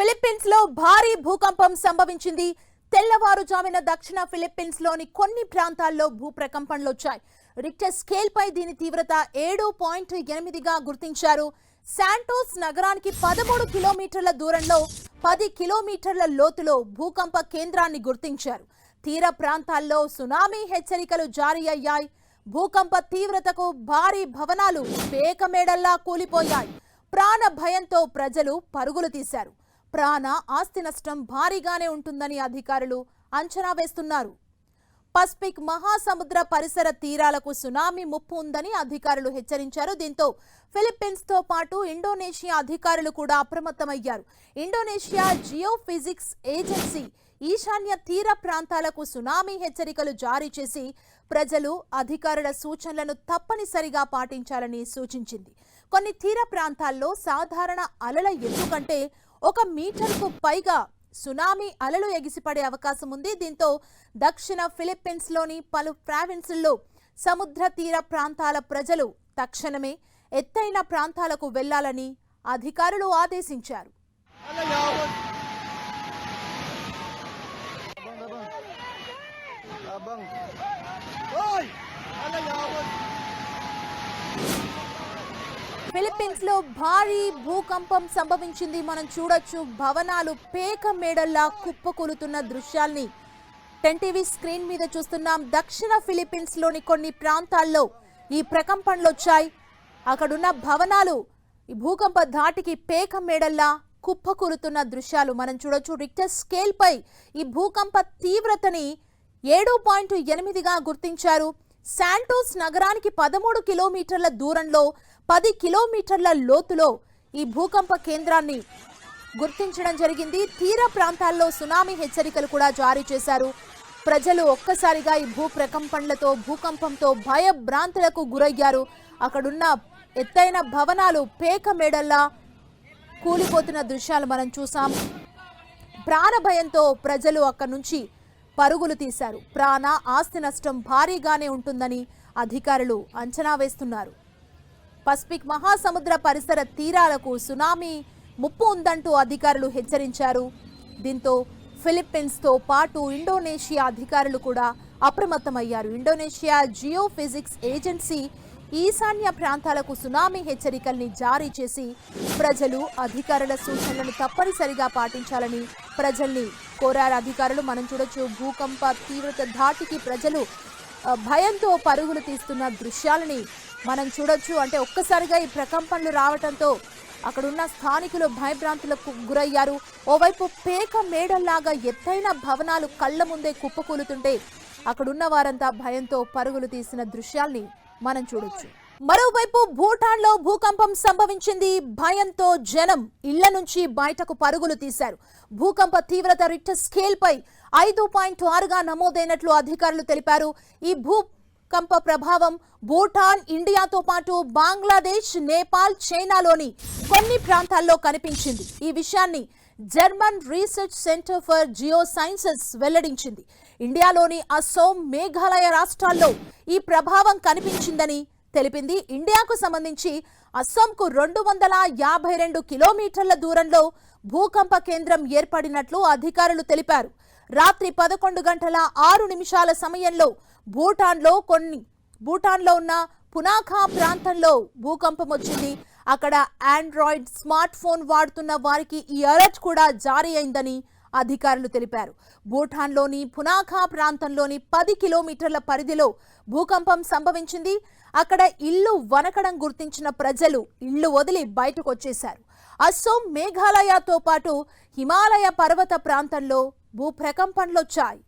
Philippines లో భారీ భూకంపం సంభవించింది. తెల్లవారుజామున దక్షిణ ఫిలిప్పీన్స్ లోని కొన్ని ప్రాంతాల్లో భూకంపాలు వచ్చాయి. రిక్టర్ స్కేల్ పై దీని తీవ్రత 7.8గా గుర్తించారు. శాంటోస్ నగరానికి 13 కిలోమీటర్ల దూరంలో 10 కిలోమీటర్ల లోతులో భూకంప కేంద్రాన్ని గుర్తించారు. తీర ప్రాంతాల్లో సునామీ హెచ్చరికలు జారీ అయ్యాయి. భూకంప తీవ్రతకు భారీ భవనాలు పేకమేడల్లా కూలిపోయాయి. ప్రాణ భయంతో ప్రజలు పరుగులు తీశారు. ప్రాణ ఆస్తి నష్టం భారీగానే ఉంటుందని అధికారులు అంచనా వేస్తున్నారు. పసిఫిక్ మహాసముద్ర పరిసర తీరాలకు సునామీ ముప్పు ఉందని అధికారులు హెచ్చరించారు. దీంతో ఫిలిప్పీన్స్ తో పాటు ఇండోనేషియా అధికారులు కూడా అప్రమత్తమయ్యారు. ఇండోనేషియా జియోఫిజిక్స్ ఏజెన్సీ ఈశాన్య తీర ప్రాంతాలకు సునామీ హెచ్చరికలు జారీ చేసి ప్రజలు అధికారుల సూచనలను తప్పనిసరిగా పాటించాలని సూచించింది. కొన్ని తీర ప్రాంతాల్లో సాధారణ అలల ఎత్తు కంటే 1 మీటర్కు పైగా సునామీ అలలు ఎగిసిపడే అవకాశం ఉంది. దీంతో దక్షిణ ఫిలిప్పీన్స్ లోని పలు ప్రావిన్సుల్లో సముద్ర తీర ప్రాంతాల ప్రజలు తక్షణమే ఎత్తైన ప్రాంతాలకు వెళ్లాలని అధికారులు ఆదేశించారు. ఫిలిప్పీన్స్ లో భారీ భూకంపం సంభవించింది. మనం చూడొచ్చు, భవనాలు పేక మేడల్లా కుప్పకూలుతున్న దృశ్యాల్ని 10 టీవీ స్క్రీన్ మీద చూస్తున్నాం. దక్షిణ ఫిలిప్పీన్స్ లోని కొన్ని ప్రాంతాల్లో ఈ ప్రకంపనలు వచ్చాయి. అక్కడున్న భవనాలు ఈ భూకంప ధాటికి పేక మేడల్లా కుప్పకూలుతున్న దృశ్యాలు మనం చూడొచ్చు. రిక్టర్ స్కేల్ పై ఈ భూకంప తీవ్రతని 7.8గా గుర్తించారు. శాంటోస్ నగరానికి 13 కిలోమీటర్ల దూరంలో 10 కిలోమీటర్ల లోతులో ఈ భూకంప కేంద్రాన్ని గుర్తించడం జరిగింది. తీర ప్రాంతాల్లో సునామీ హెచ్చరికలు కూడా జారీ చేశారు. ప్రజలు ఒక్కసారిగా ఈ భూకంపంతో భయభ్రాంతులకు గురయ్యారు. అక్కడున్న ఎత్తైన భవనాలు పేక మేడల్లా కూలిపోతున్న దృశ్యాలు మనం చూసాం. ప్రాణ భయంతో ప్రజలు అక్కడి నుంచి పరుగులు తీశారు. ప్రాణ ఆస్తి నష్టం భారీగానే ఉంటుందని అధికారులు అంచనా వేస్తున్నారు. పసిఫిక్ మహాసముద్ర పరిసర తీరాలకు సునామీ ముప్పు ఉందంటూ అధికారులు హెచ్చరించారు. దీంతో ఫిలిప్పీన్స్ తో పాటు ఇండోనేషియా అధికారులు కూడా అప్రమత్తమయ్యారు. ఇండోనేషియా జియోఫిజిక్స్ ఏజెన్సీ ఈశాన్య ప్రాంతాలకు సునామీ హెచ్చరికల్ని జారీ చేసి ప్రజలు అధికారుల సూచనలను తప్పనిసరిగా పాటించాలని ప్రజల్ని కోరారు అధికారులు. మనం చూడొచ్చు, భూకంప తీవ్రత ధాటికి ప్రజలు భయంతో పరుగులు తీస్తున్న దృశ్యాలని మనం చూడొచ్చు. అంటే ఒక్కసారిగా ఈ ప్రకంపనలు రావడంతో అక్కడున్న స్థానికులు భయభ్రాంతులకు గురయ్యారు. ఓవైపు పేక మేడల్లాగా ఎత్తైన భవనాలు కళ్ల ముందే కుప్పకూలుతుంటే అక్కడున్న వారంతా భయంతో పరుగులు తీసిన దృశ్యాల్ని మనం చూడొచ్చు. మరోవైపు భూటాన్ లో భూకంపం సంభవించింది. భయంతో జనం ఇళ్ల నుంచి బయటకు పరుగులు తీశారు. భూకంప తీవ్రత రిక్టర్ స్కేల్ పై 5.6గా నమోదైనట్లు అధికారులు తెలిపారు. ఈ భూకంప ప్రభావం భూటాన్, ఇండియాతో పాటు బంగ్లాదేశ్, నేపాల్, చైనాలోని కొన్ని ప్రాంతాల్లో కనిపించింది. ఈ విషయాన్ని German research centre for geosciences వెల్లడించింది. ఇండియాలోని అసోం, మేఘాలయ రాష్ట్రాల్లో ఈ ప్రభావం కనిపించిందని తెలిపింది. ఇండియాకు సంబంధించి అస్సాంకు 252 కిలోమీటర్ల దూరంలో భూకంప కేంద్రం ఏర్పడినట్లు అధికారులు తెలిపారు. రాత్రి 11 గంటల 6 నిమిషాల సమయంలో భూటాన్లో ఉన్న పునాఖా ప్రాంతంలో భూకంపం వచ్చింది. అక్కడ ఆండ్రాయిడ్ స్మార్ట్ ఫోన్ వాడుతున్న వారికి ఈ అలర్ట్ కూడా జారీ అయిందని అధికారులు తెలిపారు. భూటాన్లోని పునాఖా ప్రాంతంలోని 10 కిలోమీటర్ల పరిధిలో భూకంపం సంభవించింది. అక్కడ ఇల్లు వనకడం గుర్తించిన ప్రజలు ఇళ్లు వదిలి బయటకు వచ్చేశారు. అస్సోం, మేఘాలయతో పాటు హిమాలయ పర్వత ప్రాంతంలో భూకంపనలొచ్చాయి.